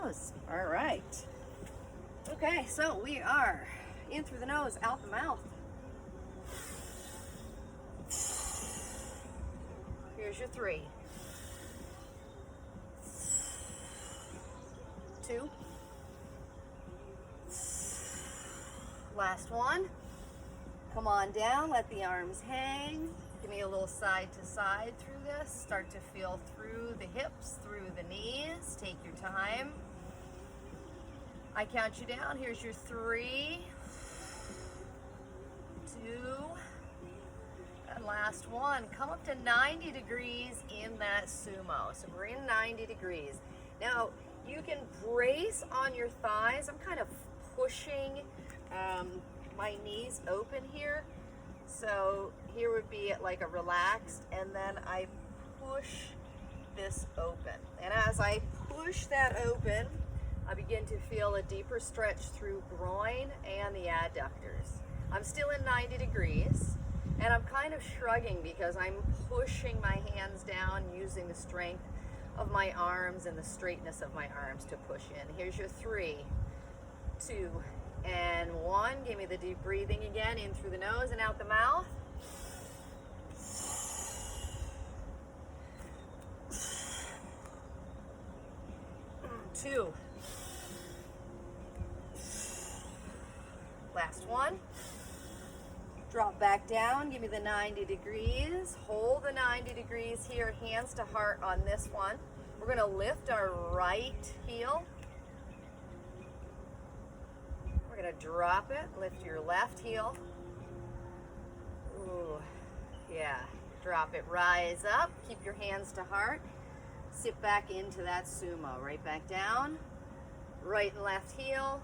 nose. All right. Okay, so we are in through the nose, out the mouth. Here's your 3, 2, last one. Come on down, let the arms hang. Give me a little side to side through this. Start to feel through the hips, through the knees. Take your time. I count you down. Here's your 3, 2, and last one. Come up to 90 degrees in that sumo. So we're in 90 degrees. Now, you can brace on your thighs. I'm kind of pushing my knees open here. So here would be like a relaxed, and then I push this open. And as I push that open, I begin to feel a deeper stretch through groin and the adductors. I'm still in 90 degrees, and I'm kind of shrugging because I'm pushing my hands down using the strength of my arms and the straightness of my arms to push in. Here's your 3, 2, and 1. Give me the deep breathing again, in through the nose and out the mouth. 2. Last one. Drop back down, give me the 90 degrees. Hold the 90 degrees here, hands to heart on this one. We're gonna lift our right heel. We're gonna drop it, lift your left heel. Ooh, yeah, drop it, rise up, keep your hands to heart. Sit back into that sumo, right back down. Right and left heel.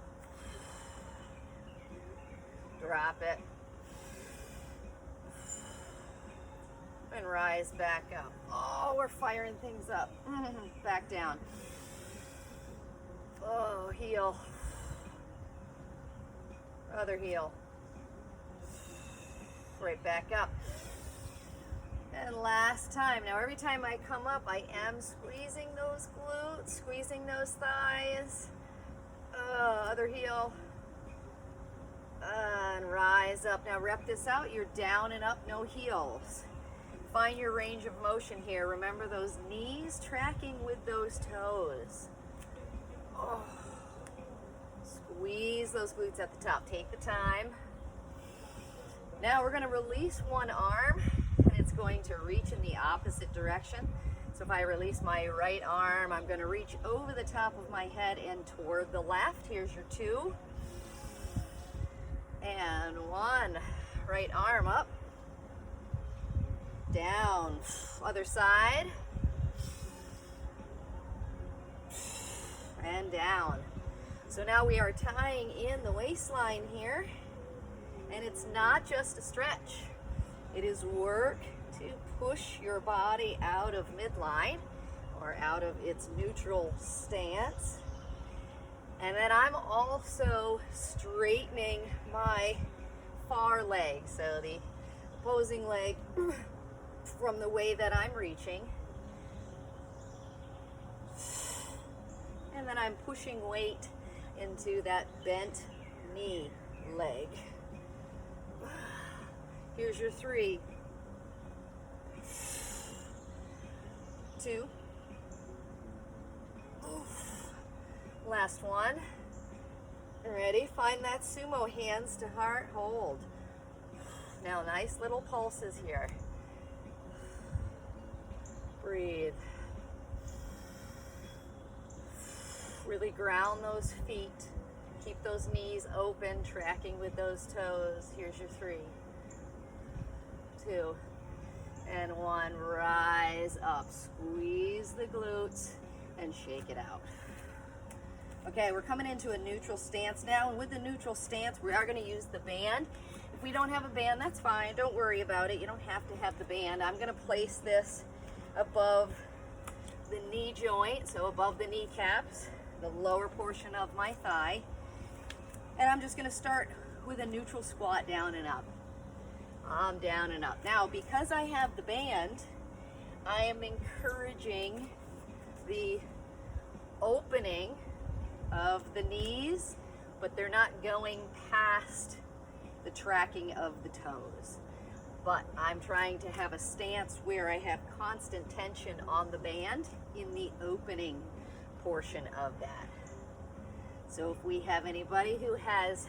Drop it. And rise back up. Oh, we're firing things up. Back down. Oh, heel. Other heel. Right back up. And last time. Now every time I come up, I am squeezing those glutes, squeezing those thighs. Other heel. And rise up. Now rep this out. You're down and up, no heels. Find your range of motion here. Remember those knees tracking with those toes. Oh. Squeeze those glutes at the top. Take the time. Now we're going to release one arm, and it's going to reach in the opposite direction. So if I release my right arm, I'm going to reach over the top of my head and toward the left. Here's your 2. And 1. Right arm up. Down. Other side. And down. So now we are tying in the waistline here. And it's not just a stretch. It is work to push your body out of midline or out of its neutral stance. And then I'm also straightening my far leg. So the opposing leg from the way that I'm reaching. And then I'm pushing weight into that bent knee leg. Here's your 3, 2. Last one. Ready? Find that sumo, hands to heart, hold. Now nice little pulses here. Breathe. Really ground those feet. Keep those knees open, tracking with those toes. Here's your 3, 2, and 1. Rise up. Squeeze the glutes and shake it out. Okay, we're coming into a neutral stance now, and with the neutral stance, we are going to use the band. If we don't have a band, that's fine. Don't worry about it. You don't have to have the band. I'm going to place this above the knee joint, so above the kneecaps, the lower portion of my thigh. And I'm just going to start with a neutral squat, down and up. I'm down and up. Now, because I have the band, I am encouraging the opening of the knees, but they're not going past the tracking of the toes. But I'm trying to have a stance where I have constant tension on the band in the opening portion of that. So if we have anybody who has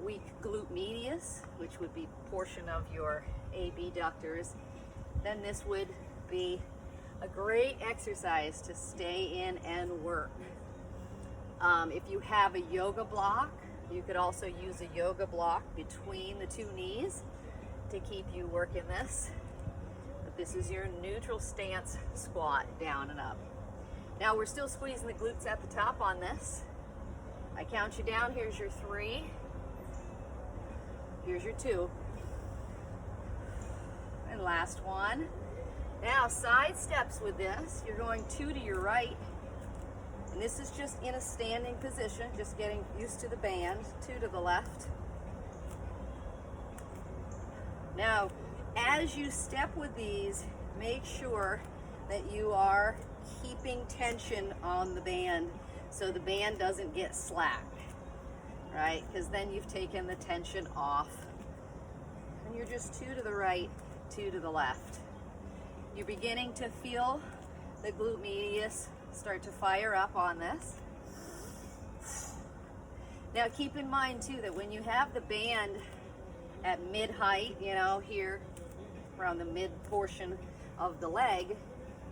weak glute medius, which would be portion of your abductors, then this would be a great exercise to stay in and work. If you have a yoga block, you could also use a yoga block between the two knees to keep you working this. But this is your neutral stance squat, down and up. Now we're still squeezing the glutes at the top on this. I count you down. Here's your 3. Here's your 2. And last one. Now side steps with this. You're going 2 to your right. And this is just in a standing position, just getting used to the band. 2 to the left. Now, as you step with these, make sure that you are keeping tension on the band so the band doesn't get slack, right? Because then you've taken the tension off. And you're just 2 to the right, 2 to the left. You're beginning to feel the glute medius start to fire up on this. Now keep in mind too that when you have the band at mid-height, you know, here around the mid portion of the leg,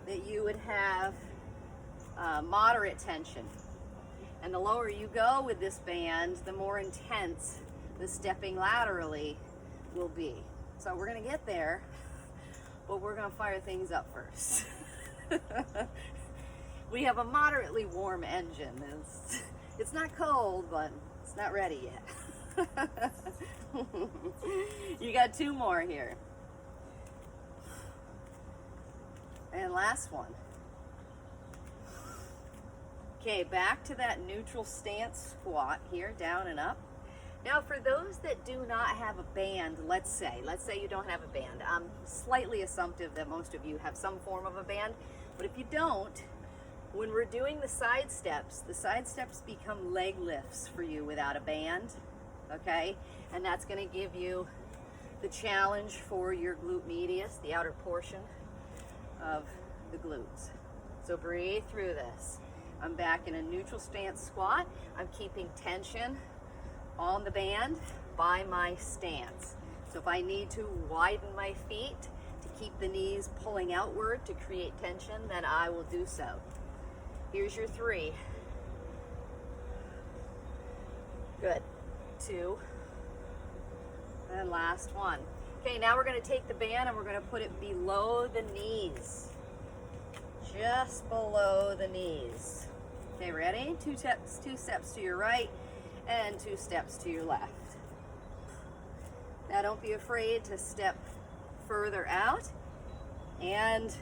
that you would have moderate tension. And the lower you go with this band, the more intense the stepping laterally will be. So we're going to get there, but we're going to fire things up first. We have a moderately warm engine. It's not cold, but it's not ready yet. You got 2 more here. And last one. Okay, back to that neutral stance squat here, down and up. Now for those that do not have a band, let's say you don't have a band. I'm slightly assumptive that most of you have some form of a band, but if you don't, when we're doing the side steps become leg lifts for you without a band, okay? And that's gonna give you the challenge for your glute medius, the outer portion of the glutes. So breathe through this. I'm back in a neutral stance squat. I'm keeping tension on the band by my stance. So if I need to widen my feet to keep the knees pulling outward to create tension, then I will do so. Here's your 3. Good. 2. And last one. Okay, now we're going to take the band and we're going to put it below the knees. Just below the knees. Okay, ready? 2 steps to your right and 2 steps to your left. Now don't be afraid to step further out and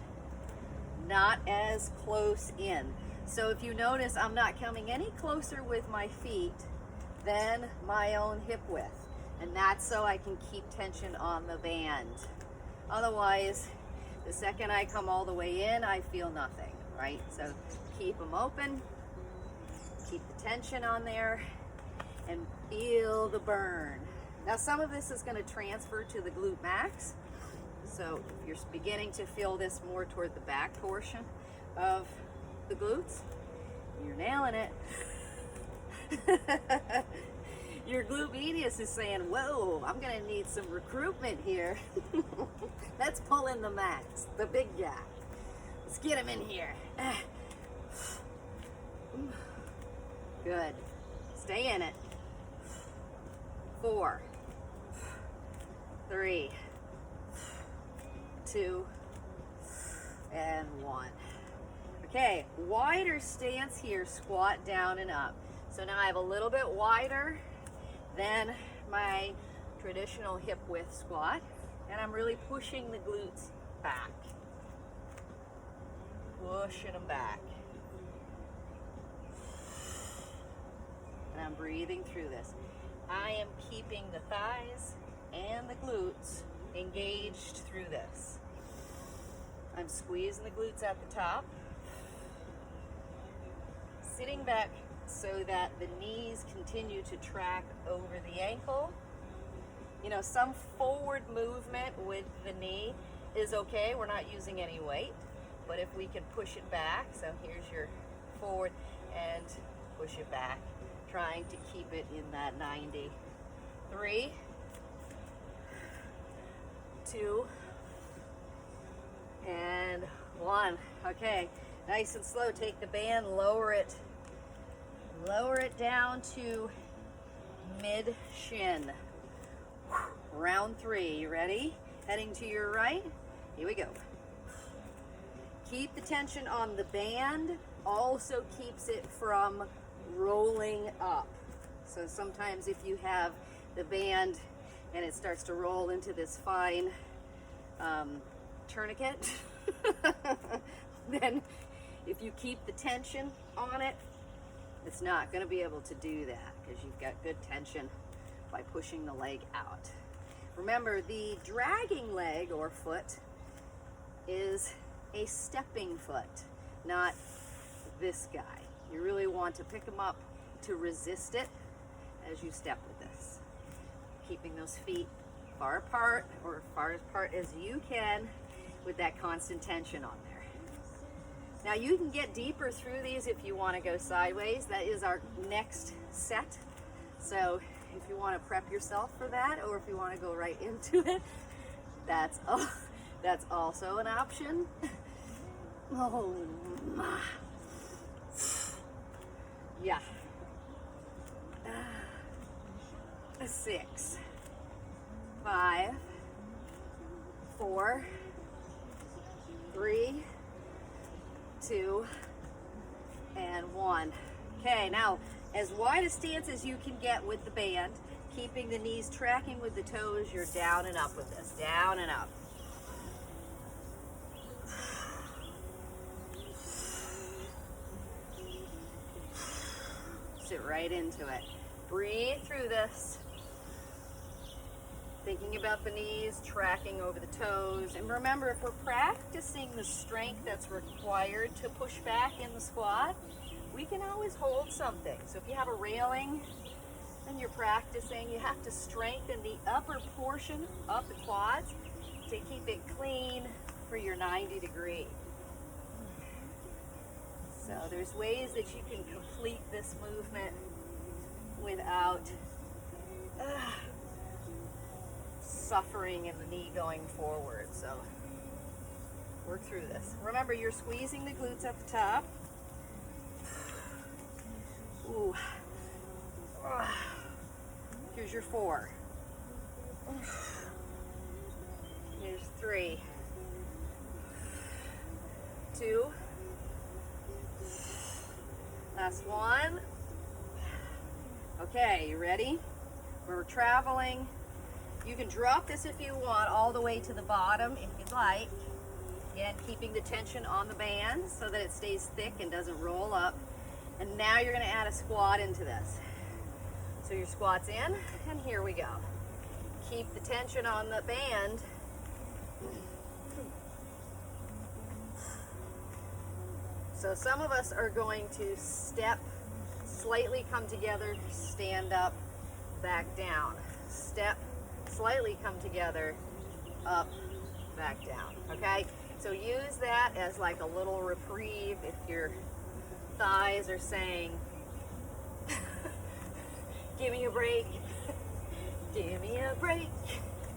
not as close in. So if you notice, I'm not coming any closer with my feet than my own hip width. And that's so I can keep tension on the band. Otherwise, the second I come all the way in, I feel nothing, right? So keep them open, keep the tension on there, and feel the burn. Now some of this is going to transfer to the glute max. So you're beginning to feel this more toward the back portion of the glutes. You're nailing it. Your glute medius is saying, whoa, I'm going to need some recruitment here. Let's pull in the max, the big guy. Let's get him in here. Good. Stay in it. 4, 3, 2, and 1. Okay, wider stance here, squat down and up. So now I have a little bit wider than my traditional hip width squat, and I'm really pushing the glutes back. Pushing them back. And I'm breathing through this. I am keeping the thighs and the glutes engaged through this. I'm squeezing the glutes at the top. sitting back so that the knees continue to track over the ankle. You know, some forward movement with the knee is okay. We're not using any weight, but if we can push it back, so here's your forward and push it back, trying to keep it in that 90. 3, 2, and 1. Okay, nice and slow. Take the band, lower it down to mid shin. Round 3, you ready? Heading to your right, here we go. Keep the tension on the band, also keeps it from rolling up. So sometimes if you have the band and it starts to roll into this fine tourniquet, then if you keep the tension on it, it's not going to be able to do that because you've got good tension by pushing the leg out. Remember, the dragging leg or foot is a stepping foot, not this guy. You really want to pick them up to resist it as you step with this. Keeping those feet far apart or far apart as you can with that constant tension on there. Now you can get deeper through these if you want to go sideways. That is our next set. So if you want to prep yourself for that, or if you want to go right into it, that's also an option. Oh my. Yeah. 6, 5, 4, 3, 2, and 1. Okay, now as wide a stance as you can get with the band, keeping the knees tracking with the toes, you're down and up with this, down and up. Sit right into it. Breathe through this. Thinking about the knees, tracking over the toes. And remember, if we're practicing the strength that's required to push back in the squat, we can always hold something. So if you have a railing and you're practicing, you have to strengthen the upper portion of the quads to keep it clean for your 90 degree. So there's ways that you can complete this movement without suffering in the knee going forward. So work through this. Remember, you're squeezing the glutes at the top. Ooh. Here's your 4. Here's 3, 2. Last 1. Okay, you ready? We're traveling. You can drop this if you want all the way to the bottom if you'd like. Again, keeping the tension on the band so that it stays thick and doesn't roll up. And now you're going to add a squat into this. So your squat's in, and here we go. Keep the tension on the band. So some of us are going to step, slightly come together, stand up, back down. Step, slightly come together, up, back down. Okay? So use that as like a little reprieve if your thighs are saying, give me a break, give me a break,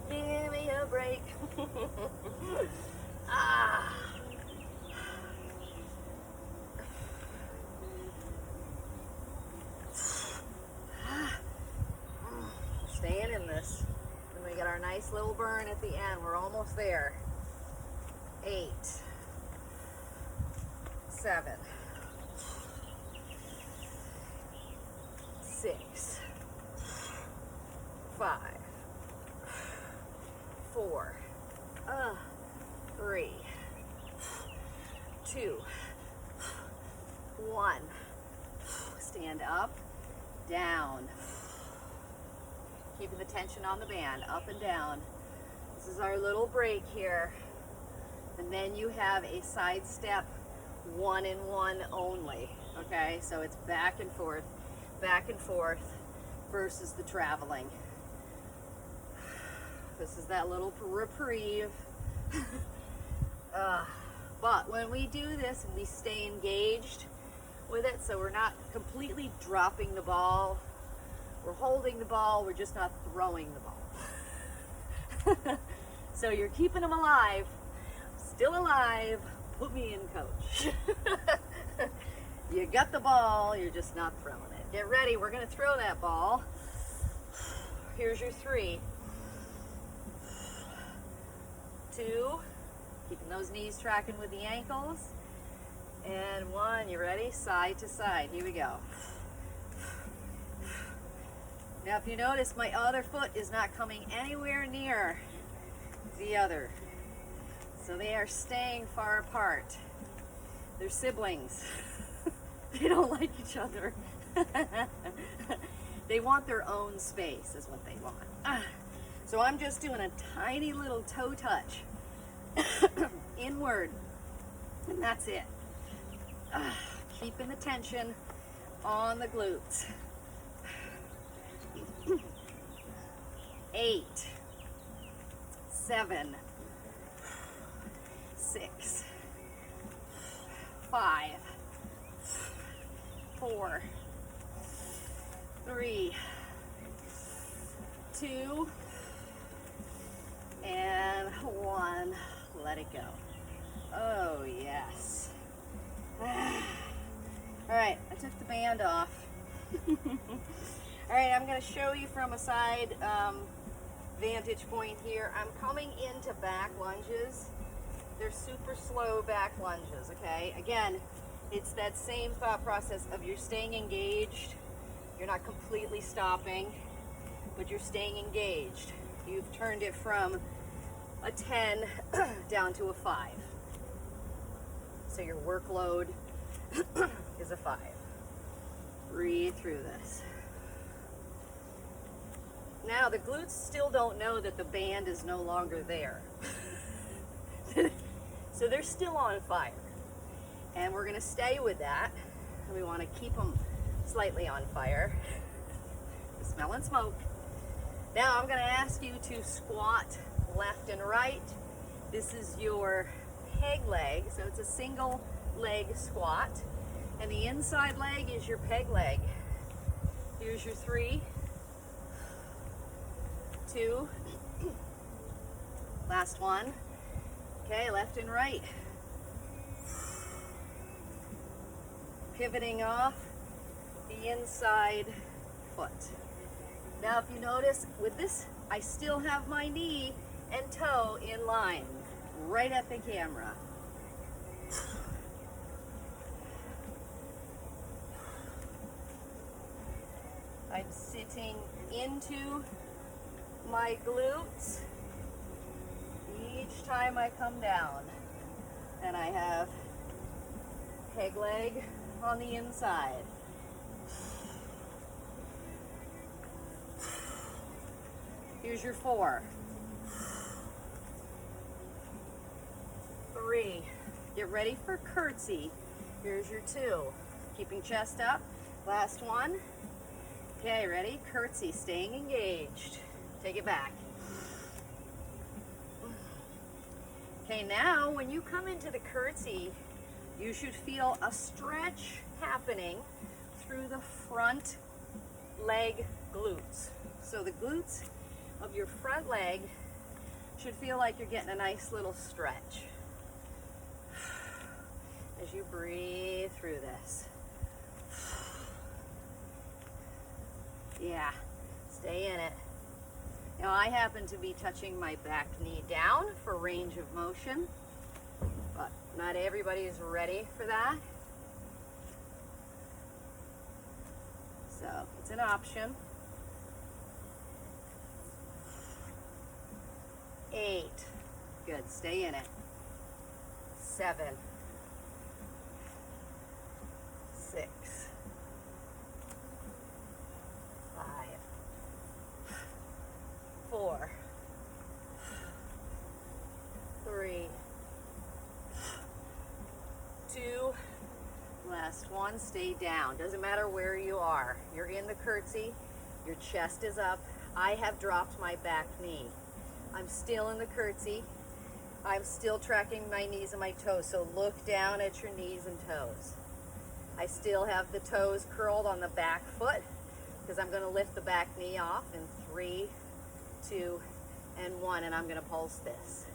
give me a break. Ah. Staying in this. And we get our nice little burn at the end. We're almost there. 8, 7, 6, 5, 4, 3, 2, 1. Stand up, down. Keeping the tension on the band, up and down. This is our little break here. And then you have a side step, 1 and 1 only. Okay, so it's back and forth versus the traveling. This is that little reprieve. But when we do this and we stay engaged with it, so we're not completely dropping the ball, we're holding the ball, we're just not throwing the ball. So you're keeping them alive, still alive, put me in, coach. You got the ball, you're just not throwing it. Get ready, we're gonna throw that ball. Here's your 3, 2, keeping those knees tracking with the ankles, and 1. You ready? Side to side. Here we go. Now if you notice, my other foot is not coming anywhere near the other, so they are staying far apart. They're siblings. They don't like each other. They want their own space is what they want. So I'm just doing a tiny little toe touch inward, and that's it. Keeping the tension on the glutes. 8, 7, 6, 5, 4, 3, 2, and 1. Let it go. Oh, yes. All right, I took the band off. All right, I'm going to show you from a side vantage point here. I'm coming into back lunges. They're super slow back lunges, okay? Again, it's that same thought process of you're staying engaged. You're not completely stopping, but you're staying engaged. You've turned it from a 10 down to a 5. So your workload is a 5. Breathe through this. Now the glutes still don't know that the band is no longer there. So they're still on fire. And we're gonna stay with that. We wanna keep them slightly on fire. Smelling smoke. Now I'm gonna ask you to squat left and right. This is your peg leg, so it's a single leg squat. And the inside leg is your peg leg. Here's your 3, 2, last 1. Okay, left and right. Pivoting off the inside foot. Now if you notice, with this, I still have my knee and toe in line, right at the camera. I'm sitting into my glutes each time I come down. And I have peg leg on the inside. Here's your 4, 3. Get ready for curtsy. Here's your 2. Keeping chest up. Last 1. Okay, ready? Curtsy, staying engaged. Take it back. Okay, now when you come into the curtsy, you should feel a stretch happening through the front leg glutes. So the glutes of your front leg should feel like you're getting a nice little stretch as you breathe through this. Yeah, stay in it. Now I happen to be touching my back knee down for range of motion, but not everybody is ready for that. So it's an option. 8, good, stay in it. 7, 6, 5, 4, 3, 2, last 1. one, stay down. Doesn't matter where you are. You're in the curtsy, your chest is up. I have dropped my back knee. I'm still in the curtsy. I'm still tracking my knees and my toes, so look down at your knees and toes. I still have the toes curled on the back foot because I'm going to lift the back knee off in 3, 2, and 1, and I'm going to pulse this.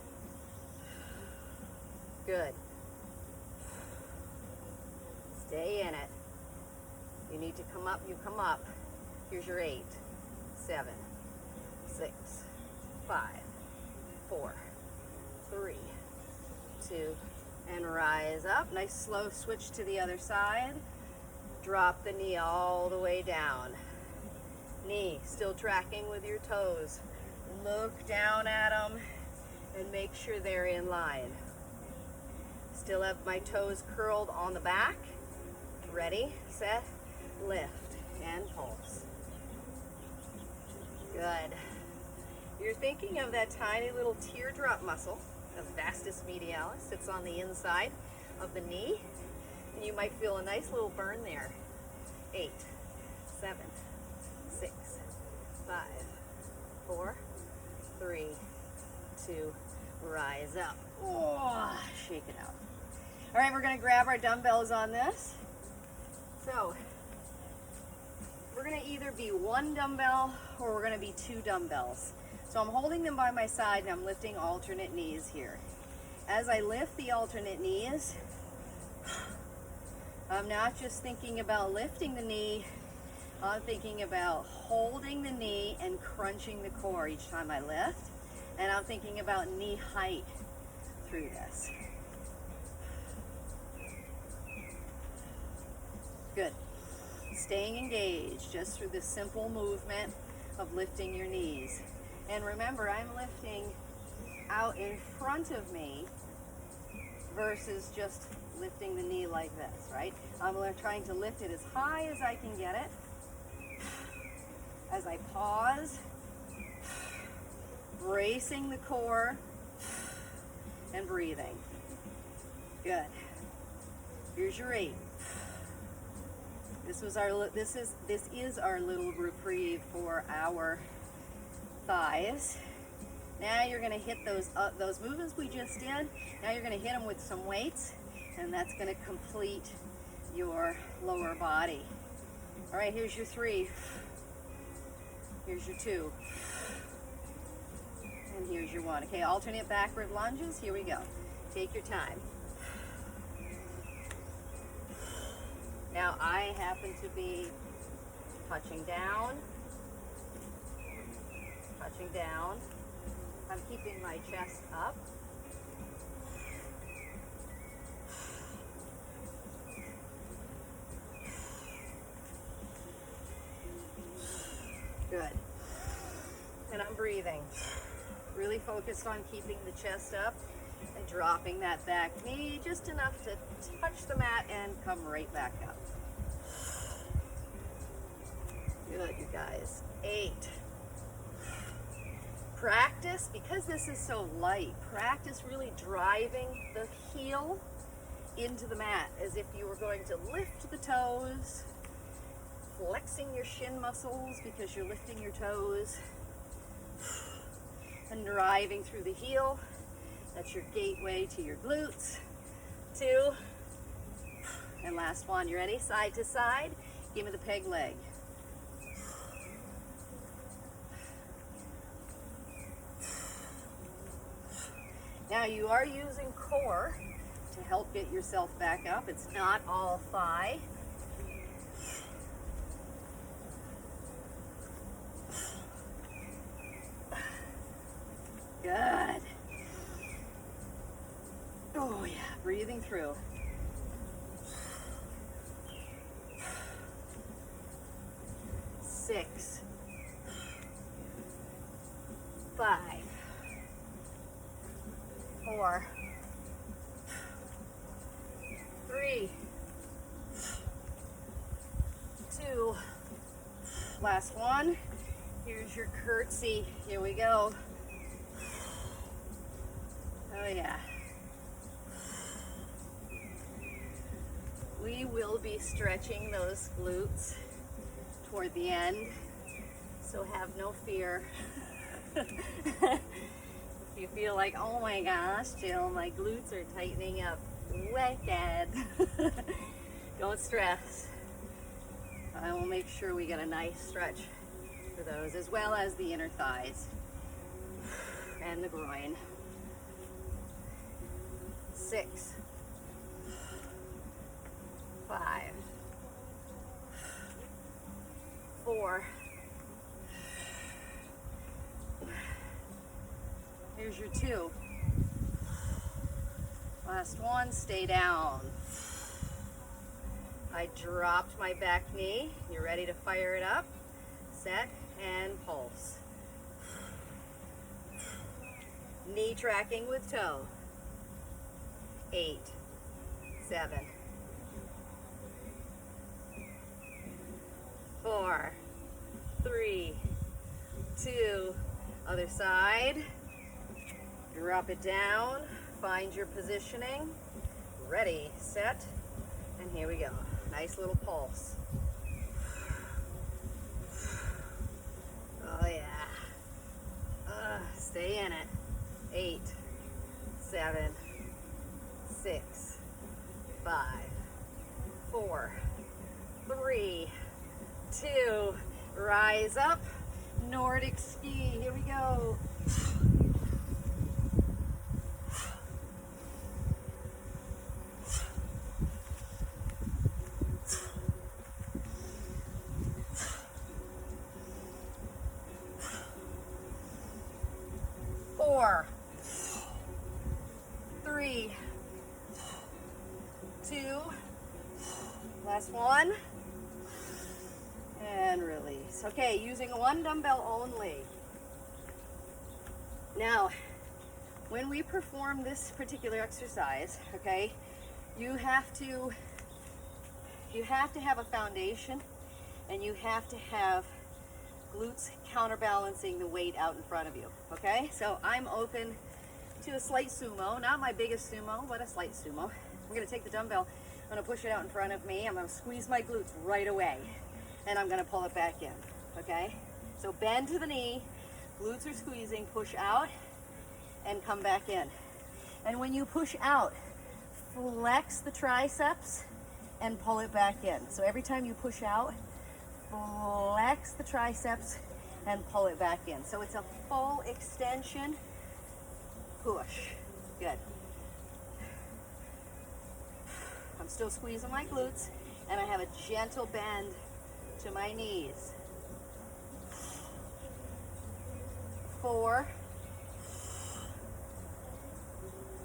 Good. Stay in it. You need to come up, you come up. Here's your 8, 7, 6, 5, 4, 3, 2, and rise up. Nice slow switch to the other side. Drop the knee all the way down. Knee still tracking with your toes. Look down at them and make sure they're in line. Still have my toes curled on the back. Ready, set, lift, and pulse. Good. You're thinking of that tiny little teardrop muscle, the vastus medialis. It's on the inside of the knee, and you might feel a nice little burn there. 8, 7, 6, 5, 4, 3, 2, rise up. Oh, shake it out. All right, we're going to grab our dumbbells on this. So we're going to either be 1 dumbbell or we're going to be 2 dumbbells. So I'm holding them by my side and I'm lifting alternate knees here. As I lift the alternate knees, I'm not just thinking about lifting the knee, I'm thinking about holding the knee and crunching the core each time I lift. And I'm thinking about knee height through this. Good. Staying engaged just through this simple movement of lifting your knees. And remember, I'm lifting out in front of me versus just lifting the knee like this, right? I'm trying to lift it as high as I can get it. As I pause, bracing the core and breathing. Good. Here's your 8. This is our little reprieve for our thighs. Now you're going to hit those movements we just did. Now you're going to hit them with some weights, and that's going to complete your lower body. All right, here's your 3. Here's your 2. And here's your 1. Okay, alternate backward lunges. Here we go. Take your time. Now I happen to be touching down. I'm keeping my chest up. Good. And I'm breathing. Really focused on keeping the chest up and dropping that back knee just enough to touch the mat and come right back up. Good, you guys. 8. Practice, because this is so light, practice really driving the heel into the mat as if you were going to lift the toes, flexing your shin muscles because you're lifting your toes, and driving through the heel. That's your gateway to your glutes. 2, and last one. You ready? Side to side. Give me the peg leg. Now you are using core to help get yourself back up. It's not all thigh. Good. Oh yeah, breathing through. 6, 5, 4, 3, 2, last one. Here's your curtsy. Here we go. Oh yeah. We will be stretching those glutes toward the end, so have no fear. If you feel like, oh my gosh, Jill, my glutes are tightening up wicked, don't stress. I will make sure we get a nice stretch for those, as well as the inner thighs and the groin. 6, 5, 4. Here's your 2. Last one, stay down. I dropped my back knee. You're ready to fire it up. Set and pulse. Knee tracking with toe. 8, 7, 4, 3, 2, other side. Drop it down, find your positioning. Ready, set, and here we go. Nice little pulse. Oh yeah. Stay in it. 8, 7, 6, 5, 4, 3, 2, rise up, Nordic ski, here we go. Four, 3, 2, last one, and release. Okay, using one dumbbell only. Now, when we perform this particular exercise, okay, you have to have a foundation, and you have to have glutes counterbalancing the weight out in front of you, okay? So I'm open to a slight sumo, not my biggest sumo, but a slight sumo. I'm gonna take the dumbbell, I'm gonna push it out in front of me, I'm gonna squeeze my glutes right away, and I'm gonna pull it back in, okay? So bend to the knee, glutes are squeezing, push out, and come back in. And when you push out, flex the triceps and pull it back in. So every time you push out, flex the triceps and pull it back in. So it's a full extension, push. Good. I'm still squeezing my glutes, and I have a gentle bend to my knees. 4,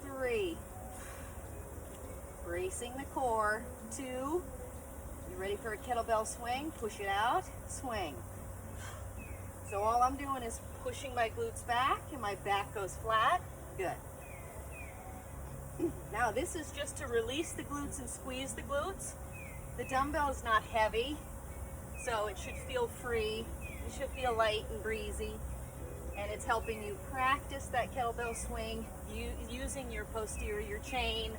3, bracing the core. 2, you ready for a kettlebell swing? Push it out, swing. So all I'm doing is pushing my glutes back, and my back goes flat. Good. Now this is just to release the glutes and squeeze the glutes. The dumbbell is not heavy, so it should feel free. It should feel light and breezy, and it's helping you practice that kettlebell swing using your posterior chain,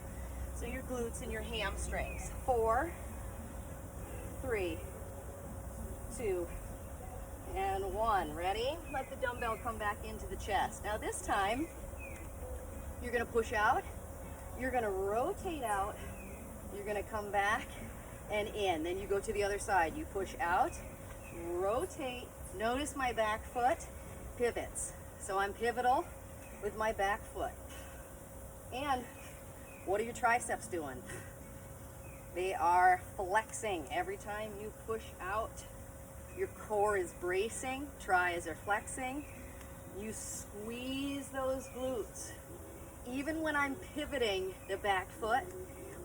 so your glutes and your hamstrings. 4, 3, 2, and 1. Ready? Let the dumbbell come back into the chest. Now this time, you're going to push out, you're going to rotate out, you're going to come back and in. Then you go to the other side. You push out, rotate. Notice my back foot pivots. So I'm pivotal with my back foot. And what are your triceps doing? They are flexing. Every time you push out, your core is bracing, tris are flexing. You squeeze those glutes. Even when I'm pivoting the back foot,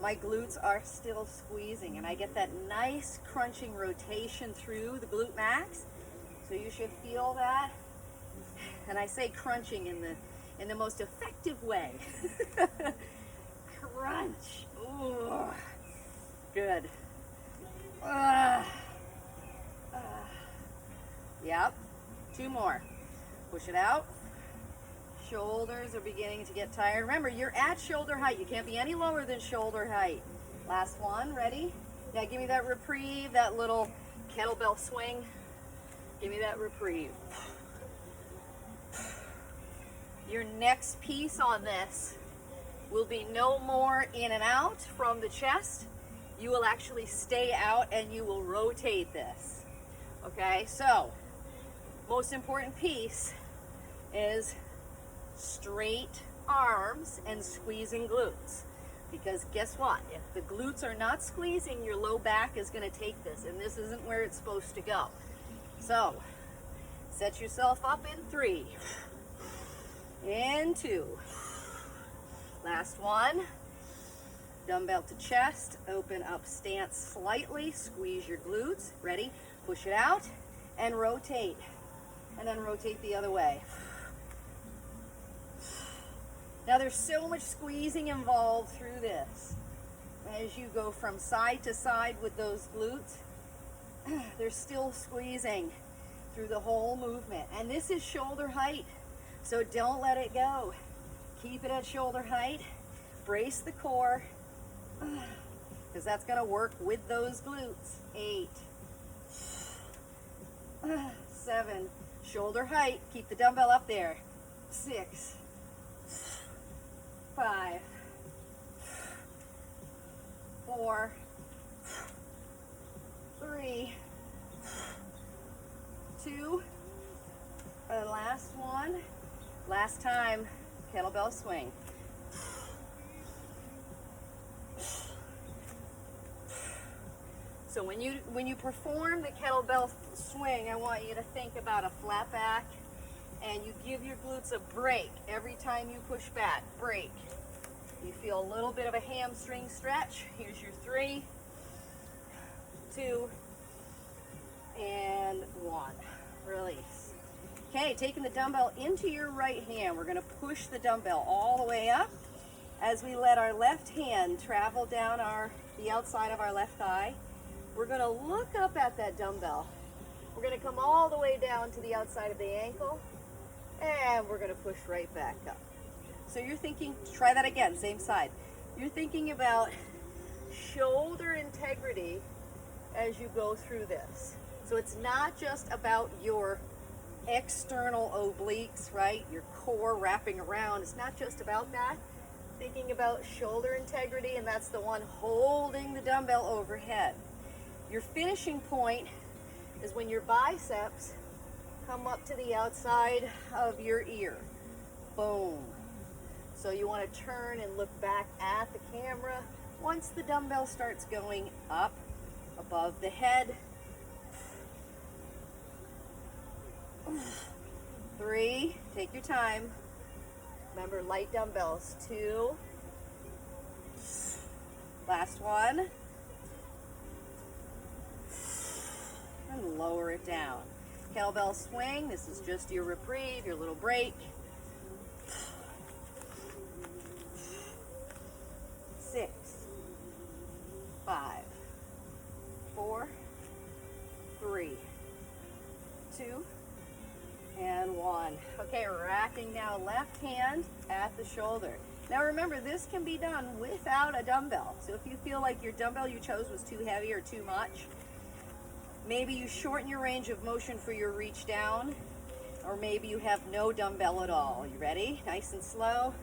my glutes are still squeezing, and I get that nice crunching rotation through the glute max. So you should feel that. And I say crunching in the most effective way. Crunch. Ooh. Good. Yep. 2 more. Push it out. Shoulders are beginning to get tired. Remember, you're at shoulder height. You can't be any lower than shoulder height. Last one, ready? Now give me that reprieve, that little kettlebell swing. Give me that reprieve. Your next piece on this will be no more in and out from the chest. You will actually stay out and you will rotate this. Okay, so most important piece is straight arms and squeezing glutes. Because guess what? If the glutes are not squeezing, your low back is going to take this, and this isn't where it's supposed to go. So, set yourself up in 3, and 2. Last one. Dumbbell to chest, open up stance slightly, squeeze your glutes. Ready? Push it out, and rotate. And then rotate the other way. Now there's so much squeezing involved through this. As you go from side to side with those glutes, they're still squeezing through the whole movement. And this is shoulder height, so don't let it go. Keep it at shoulder height. Brace the core, because that's going to work with those glutes. 8, 7, shoulder height. Keep the dumbbell up there. 6, 5, 4, 3, 2, and last one. Last time, kettlebell swing. So when you perform the kettlebell swing, I want you to think about a flat back, and you give your glutes a break every time you push back. Break. You feel a little bit of a hamstring stretch. Here's your 3, 2, and 1. Release. Okay, taking the dumbbell into your right hand, we're going to push the dumbbell all the way up as we let our left hand travel down the outside of our left thigh. We're going to look up at that dumbbell. We're going to come all the way down to the outside of the ankle, and we're going to push right back up. So you're thinking, try that again, same side. You're thinking about shoulder integrity as you go through this. So it's not just about your external obliques, right? Your core wrapping around. It's not just about that. Thinking about shoulder integrity, and that's the one holding the dumbbell overhead. Your finishing point is when your biceps come up to the outside of your ear. Boom. So you want to turn and look back at the camera once the dumbbell starts going up above the head. 3, take your time. Remember, light dumbbells. 2, last one, and lower it down. Kettlebell swing, this is just your reprieve, your little break. 6, 5, 4, 3, 2, and 1. Okay, racking now left hand at the shoulder. Now remember, this can be done without a dumbbell. So if you feel like your dumbbell you chose was too heavy or too much, maybe you shorten your range of motion for your reach down, or maybe you have no dumbbell at all. You ready? Nice and slow.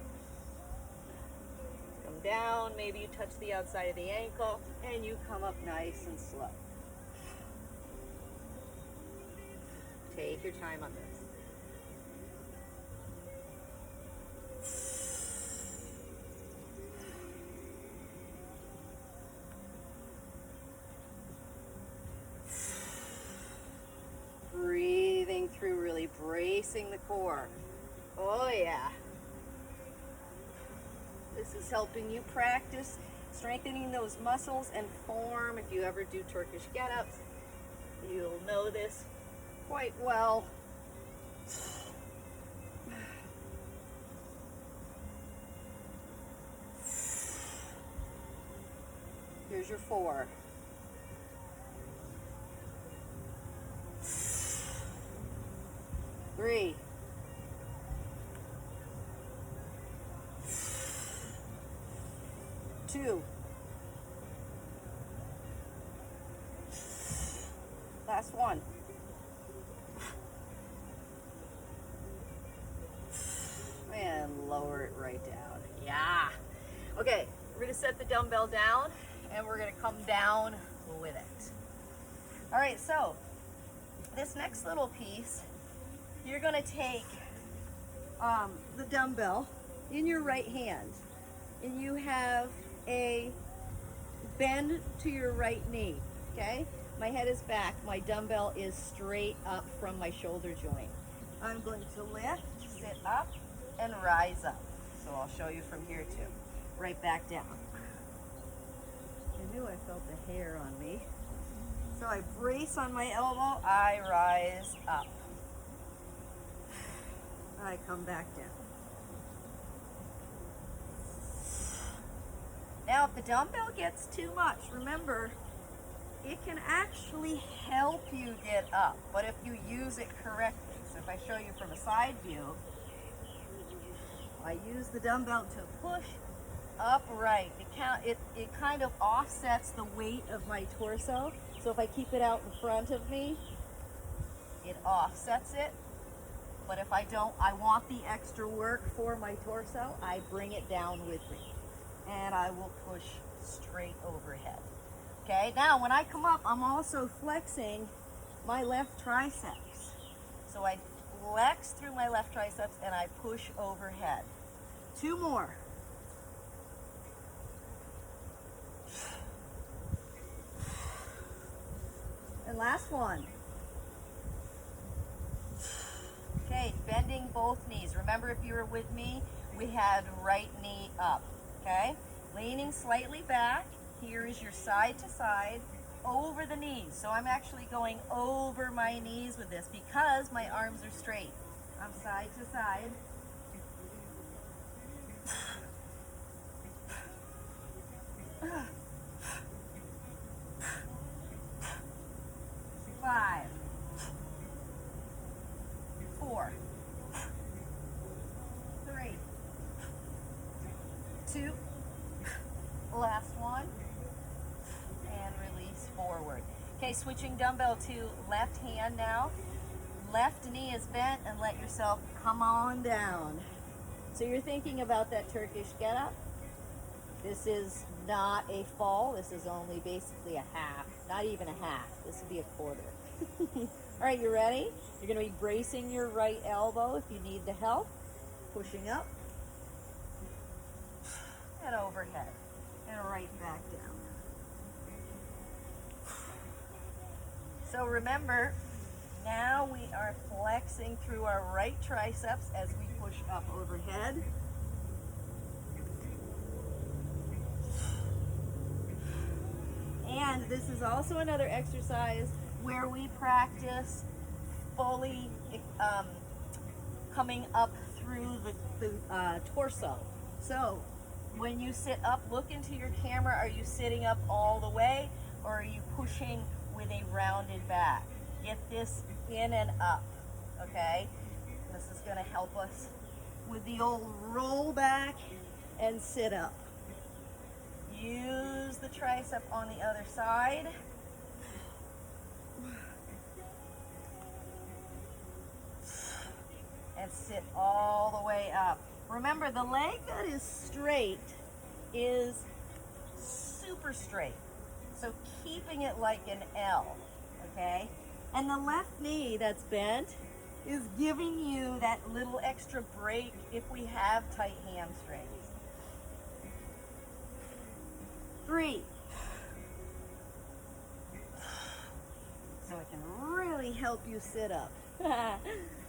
Come down, maybe you touch the outside of the ankle, and you come up nice and slow. Take your time on this. Breathing through, really bracing the core. Oh yeah. This is helping you practice strengthening those muscles and form. If you ever do Turkish get-ups, you'll know this quite well. Here's your 4. 3. 2. one. And lower it right down. Yeah. Okay, we're gonna set the dumbbell down and we're gonna come down with it. All right, so this next little piece, you're gonna take the dumbbell in your right hand and you have a bend to your right knee, okay? My head is back, my dumbbell is straight up from my shoulder joint. I'm going to lift, sit up, and rise up. So I'll show you from here too. Right back down. I knew I felt the hair on me. So I brace on my elbow, I rise up. I come back down. Now if the dumbbell gets too much, remember, it can actually help you get up, but if you use it correctly. So if I show you from a side view, I use the dumbbell to push upright. It kind of offsets the weight of my torso. So if I keep it out in front of me, it offsets it. But if I don't, I want the extra work for my torso, I bring it down with me. And I will push straight overhead. Okay, now when I come up, I'm also flexing my left triceps. So I flex through my left triceps and I push overhead. 2 more. And last one. Okay, bending both knees. Remember, if you were with me, we had right knee up, okay? Leaning slightly back. Here is your side to side over the knees. So I'm actually going over my knees with this because my arms are straight. I'm side to side. Five, 4, 3, 2, last one, and release forward. Okay, switching dumbbell to left hand now. Left knee is bent and let yourself come on down. So you're thinking about that Turkish get up. This is not a fall. This is only basically a half, not even a half. This would be a quarter. All right, you ready? You're going to be bracing your right elbow if you need the help. Pushing up and overhead and right back down. So remember, now we are flexing through our right triceps as we push up overhead. And this is also another exercise where we practice fully coming up through the torso. So when you sit up, look into your camera. Are you sitting up all the way or are you pushing with a rounded back? Get this in and up, okay? This is going to help us with the old roll back and sit up. Use the tricep on the other side. And sit all the way up. Remember, the leg that is straight is super straight. So keeping it like an L, okay? And the left knee that's bent is giving you that little extra break if we have tight hamstrings. 3. So it can really help you sit up.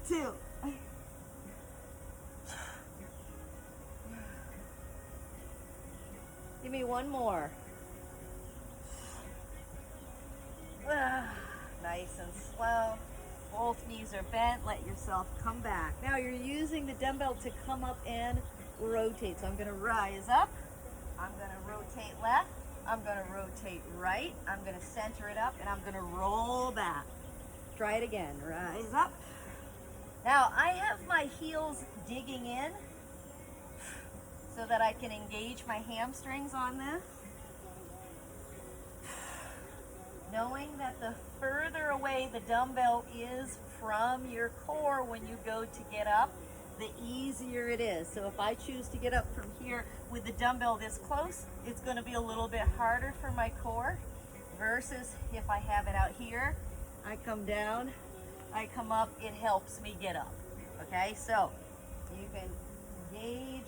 2. Give me one more. Nice and slow. Both knees are bent. Let yourself come back. Now you're using the dumbbell to come up and rotate. So I'm going to rise up. I'm going to rotate left. I'm going to rotate right. I'm going to center it up and I'm going to roll back. Try it again. Rise up. Now I have my heels digging in so that I can engage my hamstrings on this. Knowing that the further away the dumbbell is from your core when you go to get up, the easier it is. So if I choose to get up from here with the dumbbell this close, it's going to be a little bit harder for my core versus if I have it out here, I come down, I come up, it helps me get up. Okay, so you can gauge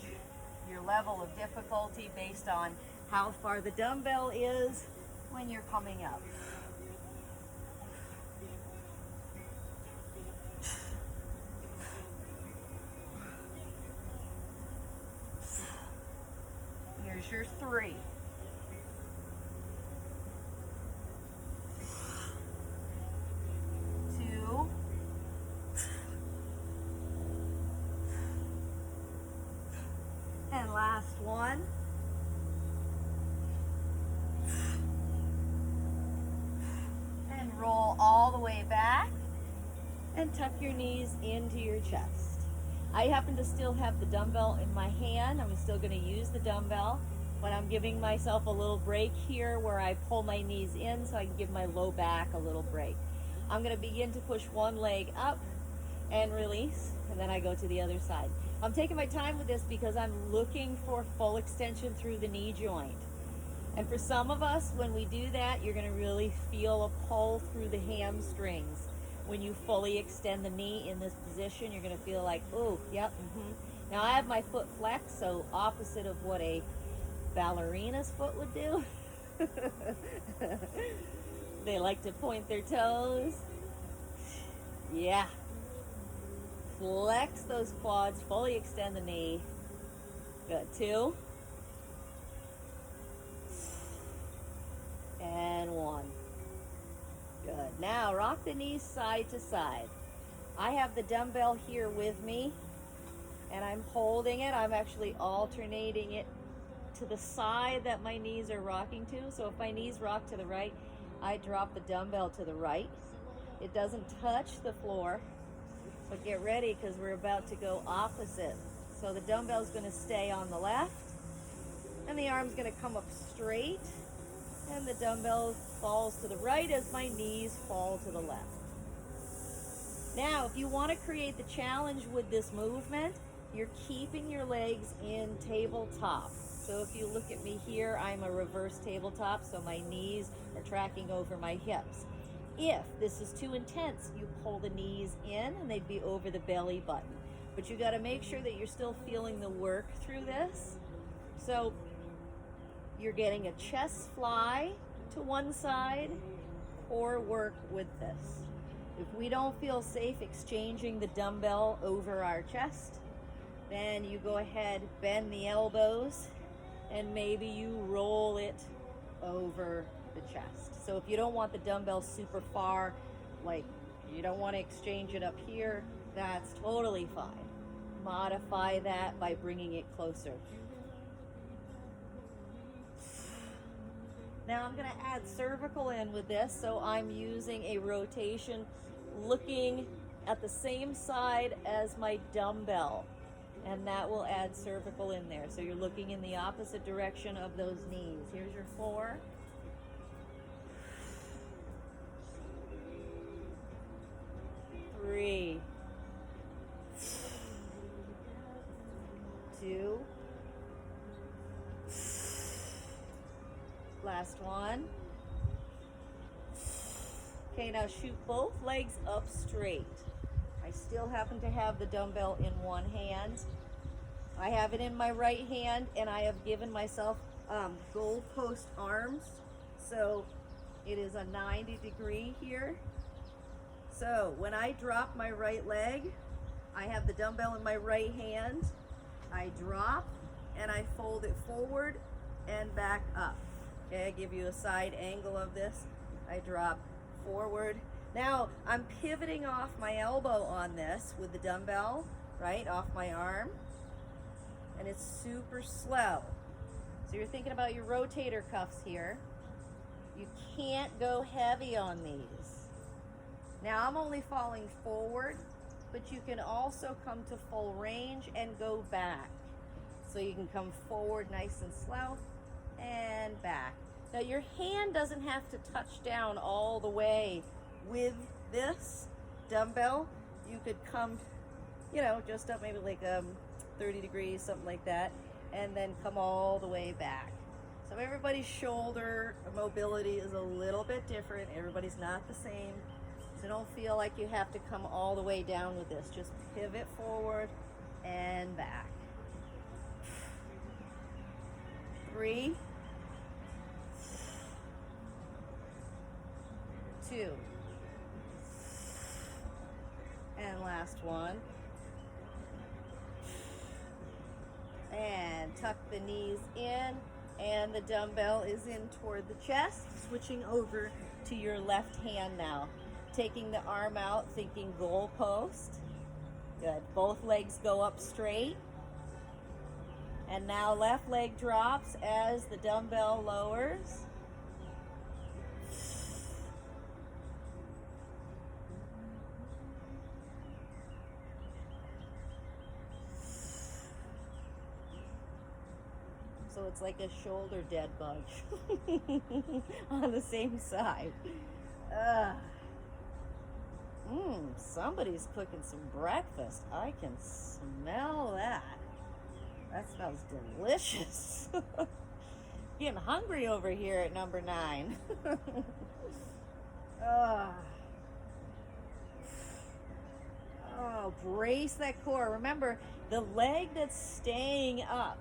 your level of difficulty based on how far the dumbbell is when you're coming up. Here's your 3. 2. And last one. And roll all the way back and tuck your knees into your chest. I happen to still have the dumbbell in my hand. I'm still going to use the dumbbell, but I'm giving myself a little break here where I pull my knees in so I can give my low back a little break. I'm going to begin to push one leg up and release, and then I go to the other side. I'm taking my time with this because I'm looking for full extension through the knee joint. And for some of us, when we do that, you're going to really feel a pull through the hamstrings. When you fully extend the knee in this position, you're going to feel like, oh, yep, Now I have my foot flexed, so opposite of what a ballerina's foot would do. They like to point their toes. Yeah. Flex those quads, fully extend the knee. Good. 2. And 1. Good. Now rock the knees side to side. I have the dumbbell here with me and I'm holding it. I'm actually alternating it to the side that my knees are rocking to. So if my knees rock to the right, I drop the dumbbell to the right. It doesn't touch the floor, but get ready because we're about to go opposite. So the dumbbell's going to stay on the left and the arm's going to come up straight. And the dumbbell falls to the right as my knees fall to the left. Now, if you want to create the challenge with this movement, you're keeping your legs in tabletop. So if you look at me here, I'm a reverse tabletop, so my knees are tracking over my hips. If this is too intense, you pull the knees in and they'd be over the belly button. But you got to make sure that you're still feeling the work through this. So you're getting a chest fly to one side, core work with this. If we don't feel safe exchanging the dumbbell over our chest, then you go ahead, bend the elbows, and maybe you roll it over the chest. So if you don't want the dumbbell super far, like you don't want to exchange it up here, that's totally fine. Modify that by bringing it closer. Now I'm going to add cervical in with this, so I'm using a rotation looking at the same side as my dumbbell, and that will add cervical in there. So you're looking in the opposite direction of those knees. Here's your 4. 3. 2. Last one. Okay, now shoot both legs up straight. I still happen to have the dumbbell in one hand. I have it in my right hand, and I have given myself goalpost arms. So it is a 90 degree here. So when I drop my right leg, I have the dumbbell in my right hand. I drop and I fold it forward and back up. Okay, I give you a side angle of this. I drop forward. Now I'm pivoting off my elbow on this with the dumbbell, right, off my arm. And it's super slow. So you're thinking about your rotator cuffs here. You can't go heavy on these. Now I'm only falling forward, but you can also come to full range and go back. So you can come forward nice and slow and back. Now your hand doesn't have to touch down all the way with this dumbbell, you could come, you know, just up maybe like 30 degrees, something like that, and then come all the way back. So everybody's shoulder mobility is a little bit different. Everybody's not the same. So don't feel like you have to come all the way down with this. Just pivot forward and back. 3, 2, and last one. And tuck the knees in, and the dumbbell is in toward the chest. Switching over to your left hand now. Taking the arm out, thinking goal post. Good. Both legs go up straight. And now left leg drops as the dumbbell lowers. So it's like a shoulder dead bug on the same side. Somebody's cooking some breakfast. I can smell that. That smells delicious. Getting hungry over here at number 9. Oh, brace that core. Remember, the leg that's staying up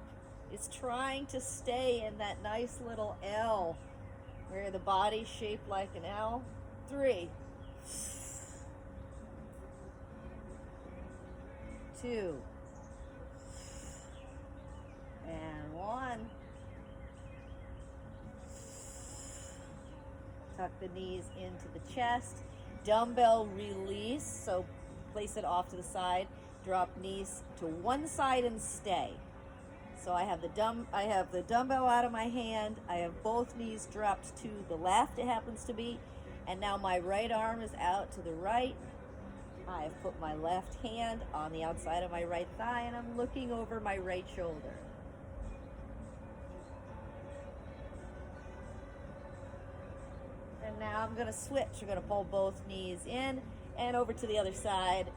is trying to stay in that nice little L where the body's shaped like an L. 3, 2, and 1. Tuck the knees into the chest. Dumbbell release, so place it off to the side. Drop knees to one side and stay. So I have the dumbbell out of my hand. I have both knees dropped to the left, it happens to be. And now my right arm is out to the right. I've put my left hand on the outside of my right thigh, and I'm looking over my right shoulder. And now I'm going to switch. I'm going to pull both knees in and over to the other side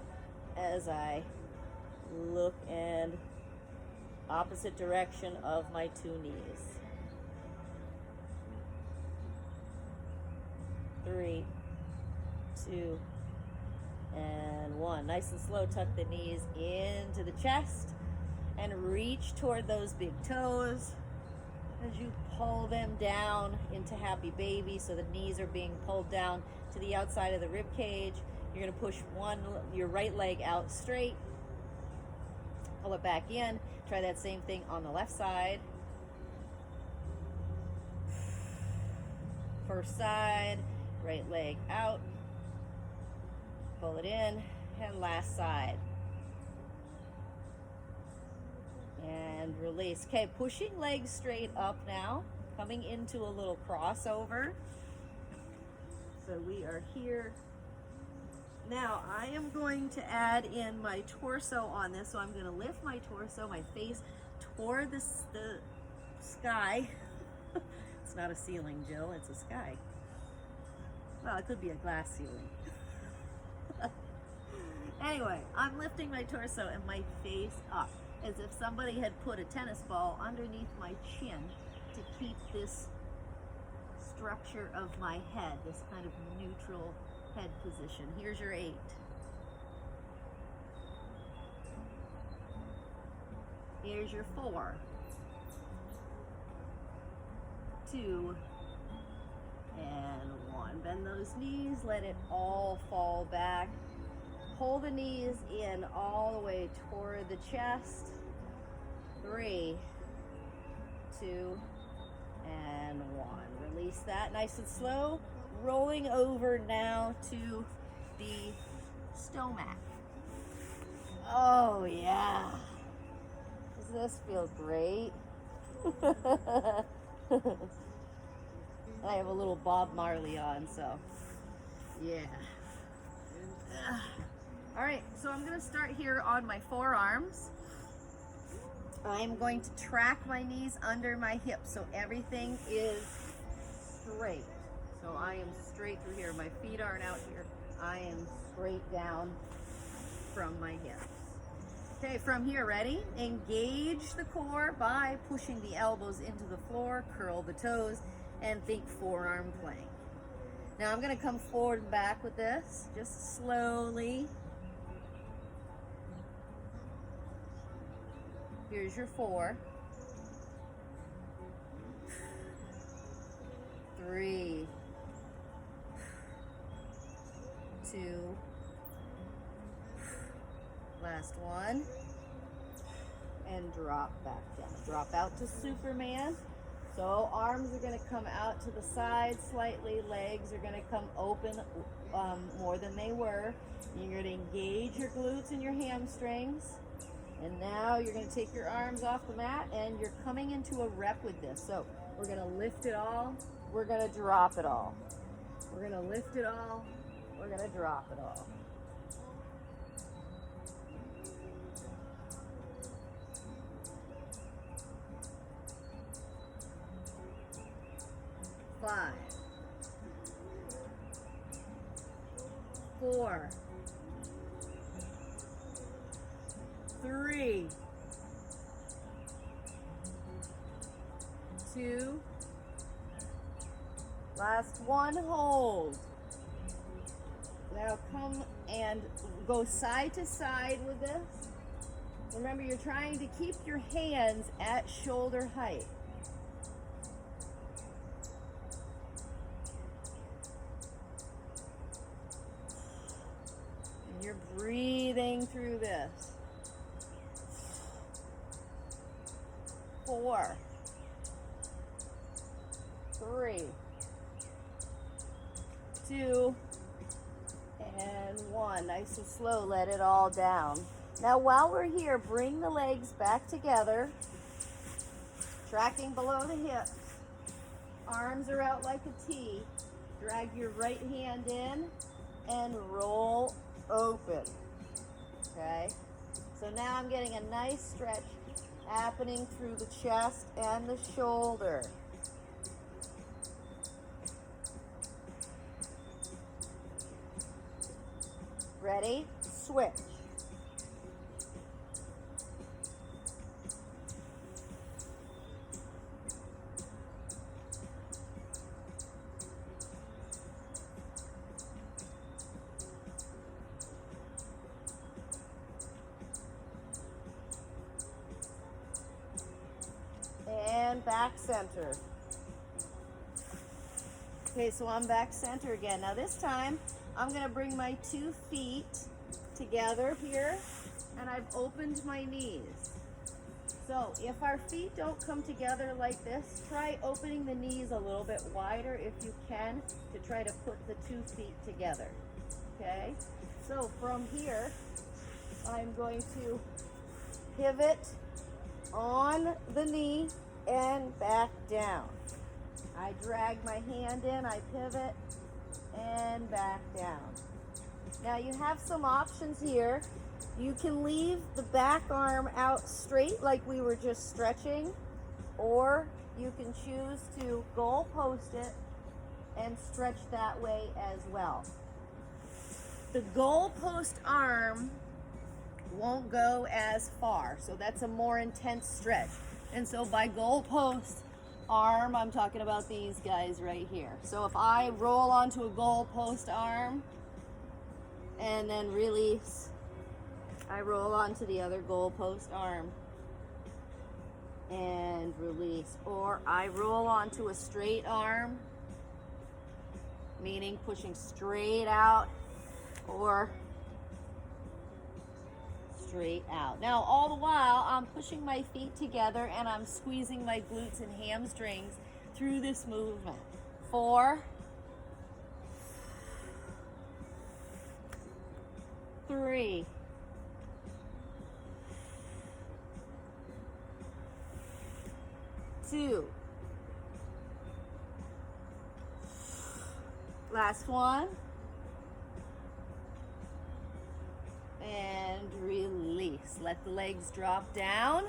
as I look and opposite direction of my 2 knees. 3, 2, and 1. Nice and slow, tuck the knees into the chest and reach toward those big toes as you pull them down into happy baby. So the knees are being pulled down to the outside of the rib cage. You're going to push your right leg out straight. Pull it back in. Try that same thing on the left side. First side, right leg out. Pull it in, and last side. And release. Okay, pushing legs straight up now. Coming into a little crossover. So we are here. Now I am going to add in my torso on this. So I'm going to lift my torso, my face toward the sky. It's not a ceiling, Jill, it's a sky. Well, it could be a glass ceiling. Anyway, I'm lifting my torso and my face up as if somebody had put a tennis ball underneath my chin to keep this structure of my head, this kind of neutral head position. Here's your 8. Here's your 4. 2 and 1. Bend those knees, let it all fall back. Pull the knees in all the way toward the chest. 3, 2, and 1. Release that nice and slow. Rolling over now to the stomach. Oh yeah. Does this feel great? I have a little Bob Marley on, so yeah. All right, so I'm going to start here on my forearms. I'm going to track my knees under my hips so everything is straight. So I am straight through here. My feet aren't out here I am straight down from my hips. Okay, from here, ready? Engage the core by pushing the elbows into the floor, curl the toes, and think forearm plank. Now I'm gonna come forward and back with this, just slowly. Here's your 4, 3, 2, last one, and drop back down. Drop out to Superman. So arms are going to come out to the side slightly, legs are going to come open more than they were. You're going to engage your glutes and your hamstrings. And now you're going to take your arms off the mat and you're coming into a rep with this. So we're going to lift it all, we're going to drop it all. We're going to lift it all, we're going to drop it all. Five, 4, 3, 2, last one, hold. Now come and go side to side with this. Remember, you're trying to keep your hands at shoulder height. And you're breathing through this. 4, 3, 2, and 1. Nice and slow, let it all down. Now while we're here, bring the legs back together, tracking below the hips. Arms are out like a T. Drag your right hand in and roll open. Okay? So now I'm getting a nice stretch happening through the chest and the shoulder. Ready? Switch. And back center. Okay, so I'm back center again. Now this time, I'm gonna bring my 2 feet together here, and I've opened my knees. So if our feet don't come together like this, try opening the knees a little bit wider if you can to try to put the 2 feet together. Okay, so from here, I'm going to pivot on the knee and back down. I drag my hand in, I pivot, and back down. Now you have some options here. You can leave the back arm out straight like we were just stretching, or you can choose to goal post it and stretch that way as well. The goal post arm won't go as far, so that's a more intense stretch. And so by goal post arm, I'm talking about these guys right here. So if I roll onto a goal post arm and then release, I roll onto the other goal post arm and release. Or I roll onto a straight arm, meaning pushing straight out, or straight out. Now all the while I'm pushing my feet together and I'm squeezing my glutes and hamstrings through this movement. 4, 3, 2, last one, and release. Let the legs drop down.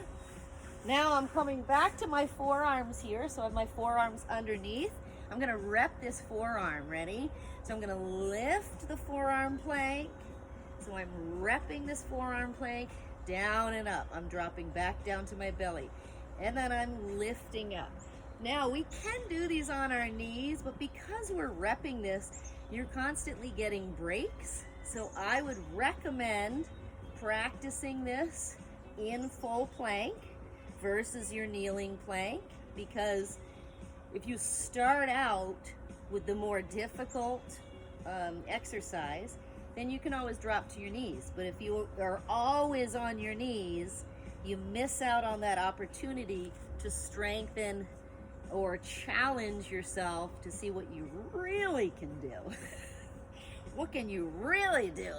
Now I'm coming back to my forearms here, so I have my forearms underneath. I'm gonna rep this forearm, ready? So I'm gonna lift the forearm plank. So I'm repping this forearm plank down and up. I'm dropping back down to my belly. And then I'm lifting up. Now we can do these on our knees, but because we're repping this, you're constantly getting breaks. So I would recommend practicing this in full plank versus your kneeling plank, because if you start out with the more difficult exercise, then you can always drop to your knees. But if you are always on your knees, you miss out on that opportunity to strengthen or challenge yourself to see what you really can do. What can you really do?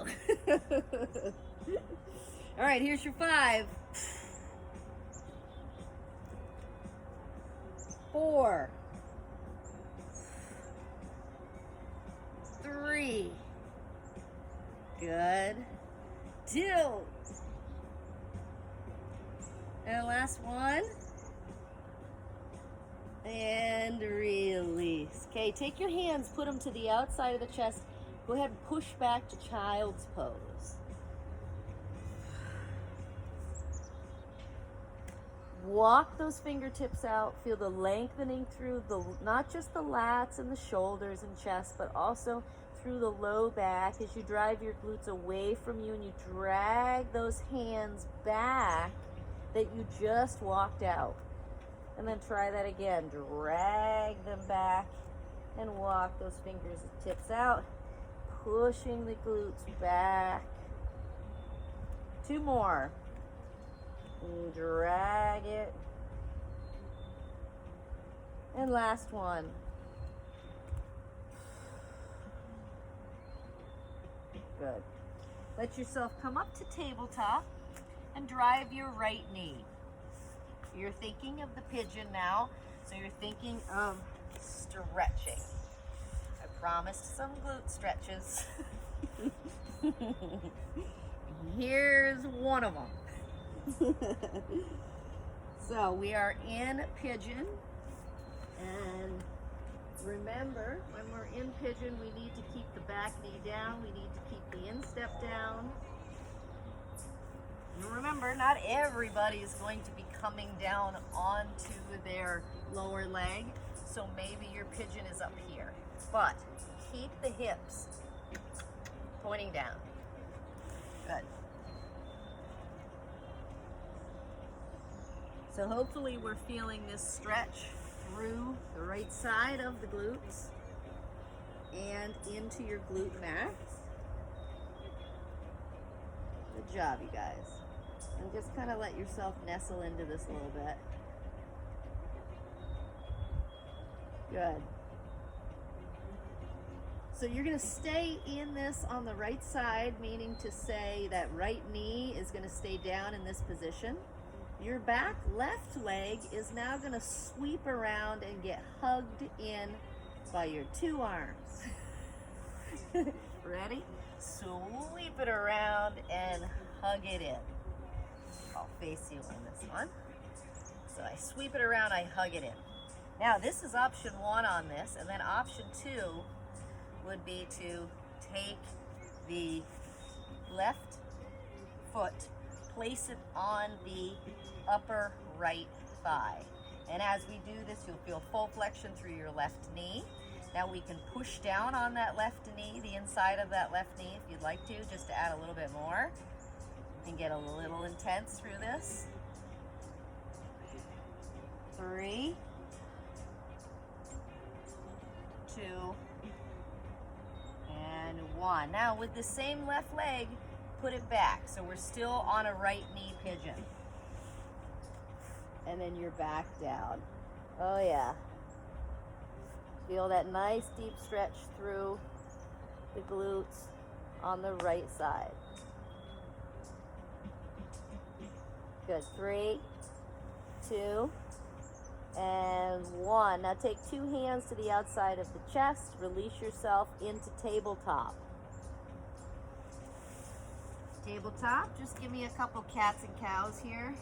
All right, here's your 5. 4. 3. Good. 2. And last one. And release. Okay, take your hands, put them to the outside of the chest. Go ahead and push back to child's pose. Walk those fingertips out. Feel the lengthening through not just the lats and the shoulders and chest, but also through the low back as you drive your glutes away from you and you drag those hands back that you just walked out. And then try that again. Drag them back and walk those fingertips out, pushing the glutes back. 2 more. And drag it. And last one. Good. Let yourself come up to tabletop and drive your right knee. You're thinking of the pigeon now, so you're thinking of stretching. I promised some glute stretches. Here's one of them. So we are in pigeon, and remember, when we're in pigeon, we need to keep the back knee down. We need to keep the instep down. And remember, not everybody is going to be coming down onto their lower leg, so maybe your pigeon is up here. But keep the hips pointing down. Good. So hopefully we're feeling this stretch through the right side of the glutes and into your glute max. Good job, you guys. And just kind of let yourself nestle into this a little bit. Good. So you're going to stay in this on the right side, meaning to say that right knee is going to stay down in this position. Your back left leg is now going to sweep around and get hugged in by your 2 arms. Ready? Sweep it around and hug it in. I'll face you on this one. So I sweep it around, I hug it in. Now this is option 1 on this, and then option 2 would be to take the left foot, place it on the upper right thigh. And as we do this, you'll feel full flexion through your left knee. Now we can push down on that left knee, the inside of that left knee if you'd like to, just to add a little bit more. You can get a little intense through this. 3, 2, and 1. Now with the same left leg, put it back. So we're still on a right knee pigeon. And then you're back down. Oh yeah. Feel that nice deep stretch through the glutes on the right side. Good. 3, 2, and 1. Now take 2 hands to the outside of the chest. Release yourself into tabletop. Tabletop, just give me a couple cats and cows here.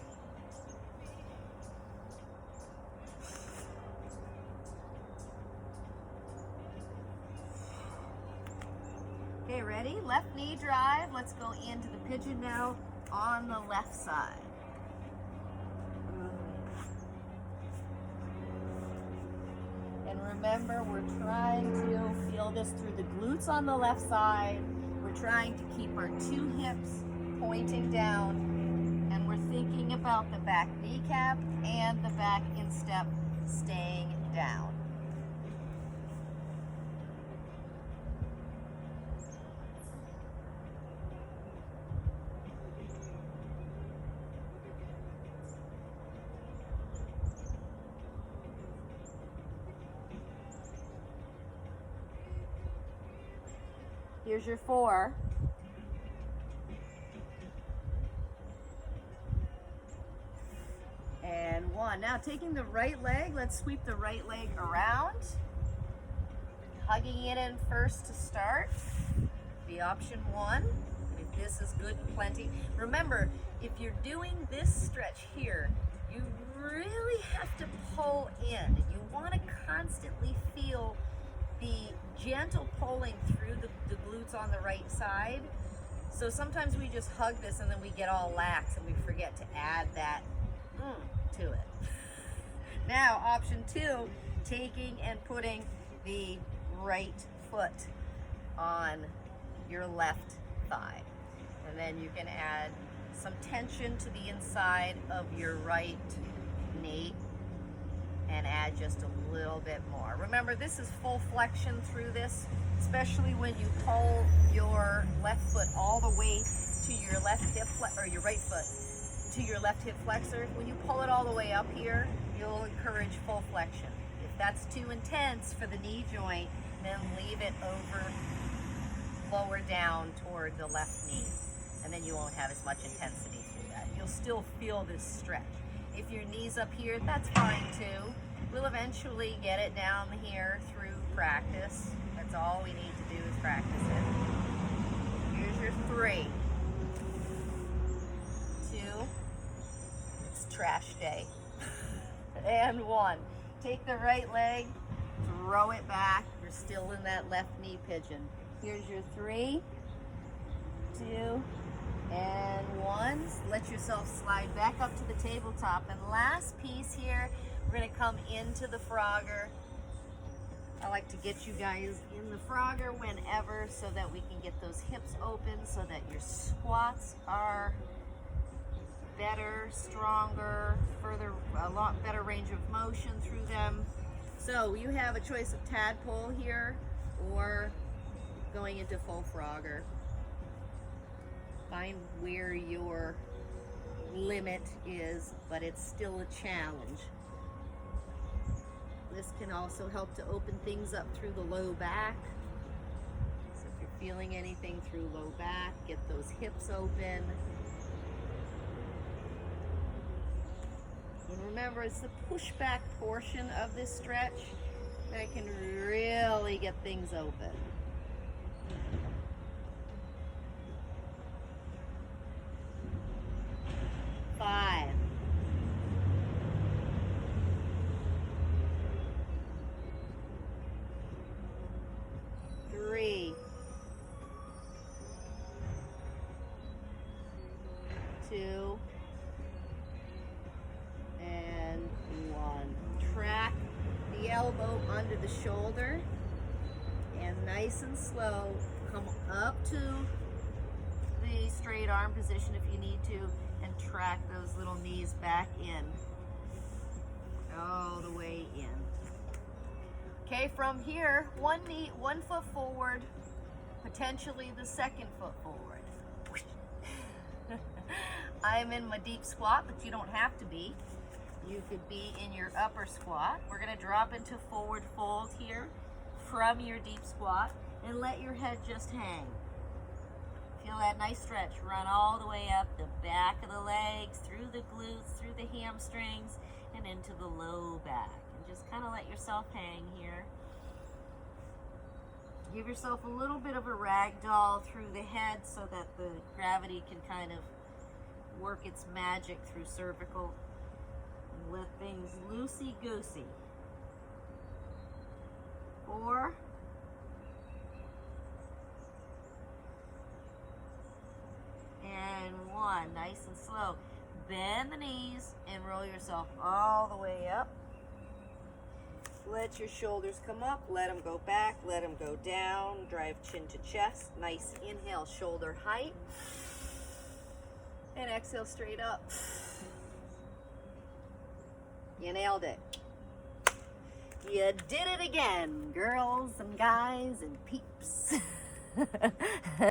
left knee drive. Let's go into the pigeon now on the left side. And remember, we're trying to feel this through the glutes on the left side. We're trying to keep our 2 hips pointing down, and we're thinking about the back kneecap and the back instep staying down. Here's your 4. And 1. Now taking the right leg, let's sweep the right leg around. Hugging it in first to start. Be option 1. If this is good, plenty. Remember, if you're doing this stretch here, you really have to pull in. You want to constantly feel the gentle pulling through the glutes on the right side. So sometimes we just hug this and then we get all lax and we forget to add that to it. Now, option 2, taking and putting the right foot on your left thigh. And then you can add some tension to the inside of your right knee and add just a little bit more. Remember, this is full flexion through this, especially when you pull your left foot all the way to your left hip, or your right foot to your left hip flexor. When you pull it all the way up here, you'll encourage full flexion. If that's too intense for the knee joint, then leave it lower down toward the left knee, and then you won't have as much intensity through that. You'll still feel this stretch. If your knee's up here, that's fine too. We'll eventually get it down here through practice. That's all we need to do is practice it. Here's your 3. 2. It's trash day. And 1. Take the right leg, throw it back. You're still in that left knee pigeon. Here's your 3, 2, and 1. Let yourself slide back up to the tabletop. And last piece here, we're going to come into the Frogger. I like to get you guys in the Frogger whenever so that we can get those hips open so that your squats are better, stronger, a lot better range of motion through them. So you have a choice of tadpole here or going into full Frogger. Find where your limit is, but it's still a challenge. This can also help to open things up through the low back. So if you're feeling anything through low back, get those hips open. And remember, it's the pushback portion of this stretch that can really get things open. Five. 3, 2, and 1. Track the elbow under the shoulder and nice and slow come up to the straight arm position if you need to, and track those little knees back in, all the way in. Okay, from here, one foot forward, potentially the second foot forward. I'm in my deep squat, but you don't have to be. You could be in your upper squat. We're gonna drop into forward fold here from your deep squat and let your head just hang. Feel that nice stretch. Run all the way up the back of the legs, through the glutes, through the hamstrings, and into the low back. Just kind of let yourself hang here. Give yourself a little bit of a ragdoll through the head so that the gravity can kind of work its magic through cervical and let things loosey-goosey. 4, slow. Bend the knees and roll yourself all the way up. Let your shoulders come up, let them go back, let them go down. Drive chin to chest. Nice inhale, shoulder height. And exhale straight up. You nailed it. You did it again, girls and guys and peeps.